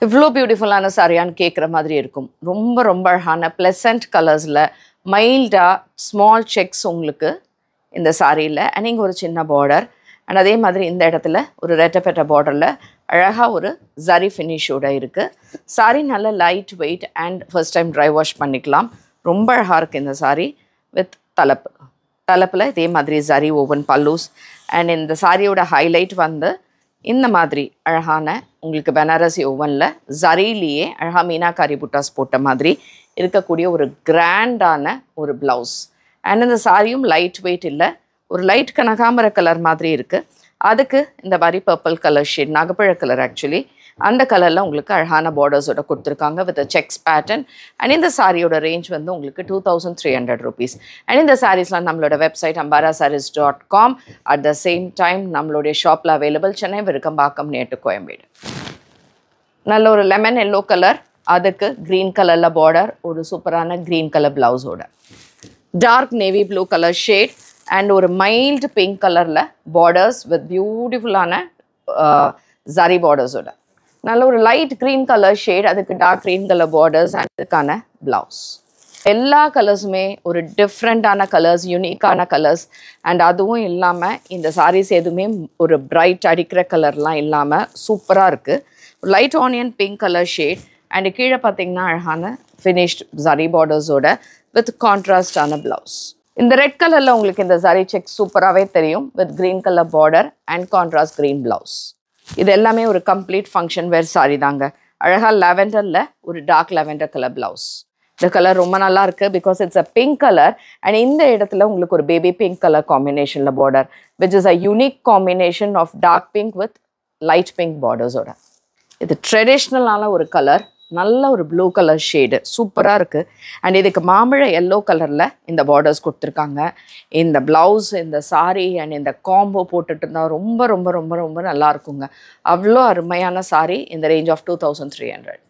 இவ்ளோ பியூட்டிஃபுல்லான சாரியான்னு கேட்குற மாதிரி இருக்கும். ரொம்ப ரொம்ப அழகான ப்ளசன்ட் கலர்ஸில் மைல்டாக ஸ்மால் செக்ஸ் உங்களுக்கு இந்த சாரியில் அண்ட் இங்கே ஒரு சின்ன பார்டர் அண்ட் அதே மாதிரி இந்த இடத்துல ஒரு ரெட்டப்பெட்ட பார்டரில் அழகாக ஒரு ஜரி ஃபினிஷோட இருக்குது. சாரி நல்ல light weight and first time dry wash பண்ணிக்கலாம். ரொம்ப அழகாக இருக்குது இந்த சாரி வித் தலைப்பில் இதே மாதிரி ஜரி ஓவன் பல்லூஸ் அண்ட் இந்த சாரியோட ஹைலைட் வந்து இந்த மாதிரி அழகான உங்களுக்கு பனாரசி ஓவனில் ஜரிலேயே அழகாக மீனாக்காரி புட்டாஸ் போட்ட மாதிரி இருக்கக்கூடிய ஒரு கிராண்டான ஒரு ப்ளவுஸ் அண்ட் இந்த சாரியும் லைட் வெயிட் இல்லை, ஒரு லைட் கனகாம்பர கலர் மாதிரி இருக்குது. அதுக்கு இந்த மாதிரி பர்பிள் கலர் ஷேட், நாகப்பழ கலர் ஆக்சுவலி, அந்த கலரில் உங்களுக்கு அழகான பார்டர்ஸோட கொடுத்துருக்காங்க வித் செக்ஸ் பேட்டர்ன். அண்ட் இந்த சாரியோட ரேஞ்ச் வந்து உங்களுக்கு 2300 rupees. அண்ட் இந்த சாரீஸ்லாம் நம்மளோட website ambarasarees.com. At the same time நம்மளுடைய ஷாப்பில் அவைலபிள் சென்னை, விருக்கம்பாக்கம், நேட்டு, கோயம்பேடு. நல்ல ஒரு லெமன் எல்லோ கலர், அதுக்கு க்ரீன் கலரில் பார்டர், ஒரு சூப்பரான க்ரீன் கலர் ப்ளவுஸோட, dark navy blue colour shade and ஒரு மைல்டு பிங்க் கலரில் பார்டர்ஸ் வித் பியூட்டிஃபுல்லான ஜரி பார்டர்ஸோட, நல்ல ஒரு லைட் க்ரீன் கலர் ஷேட், அதுக்கு dark green colour borders and அதுக்கான ப்ளவுஸ். எல்லா கலர்ஸுமே ஒரு டிஃப்ரெண்ட்டான கலர்ஸ், யூனிக்கான கலர்ஸ் அண்ட் அதுவும் இல்லாமல் இந்த சாரீஸ் எதுவுமே ஒரு பிரைட் அடிக்கிற கலர்லாம் இல்லாமல் சூப்பராக இருக்குது. Light onion pink colour shade and கீழே பார்த்தீங்கன்னா அழகான ஃபினிஷ்ட் ஜரி பார்டர்ஸோட வித் கான்ட்ராஸ்டான ப்ளவுஸ். இந்த ரெட் கலரில் உங்களுக்கு இந்த ஜரி செக் சூப்பராகவே தெரியும் with green colour border and contrast green blouse. இது எல்லாமே ஒரு கம்ப்ளீட் ஃபங்க்ஷன் வேர் சாரி தாங்க. அழகாக லெவெண்டரில் ஒரு டார்க் லெவெண்டர் கலர் ப்ளவுஸ். இந்த கலர் ரொம்ப நல்லா இருக்குது because it's a pink colour and இந்த இடத்துல உங்களுக்கு ஒரு பேபி பிங்க் கலர் காம்பினேஷனில் border which is a unique combination of dark pink with light pink பார்டர்ஸோட. இது ட்ரெடிஷ்னலான ஒரு கலர், நல்ல ஒரு ப்ளூ கலர் ஷேடு, சூப்பராக இருக்குது. அண்ட் இதுக்கு மாம்பழ எல்லோ கலரில் இந்த பார்டர்ஸ் கொடுத்துருக்காங்க. இந்த ப்ளவுஸ், இந்த சாரீ அண்ட் இந்த காம்போ போட்டுட்டு இருந்தால் ரொம்ப ரொம்ப ரொம்ப ரொம்ப நல்லா இருக்குங்க. அவ்வளோ அருமையான சாரீ இந்த ரேஞ்ச் ஆஃப் 2300.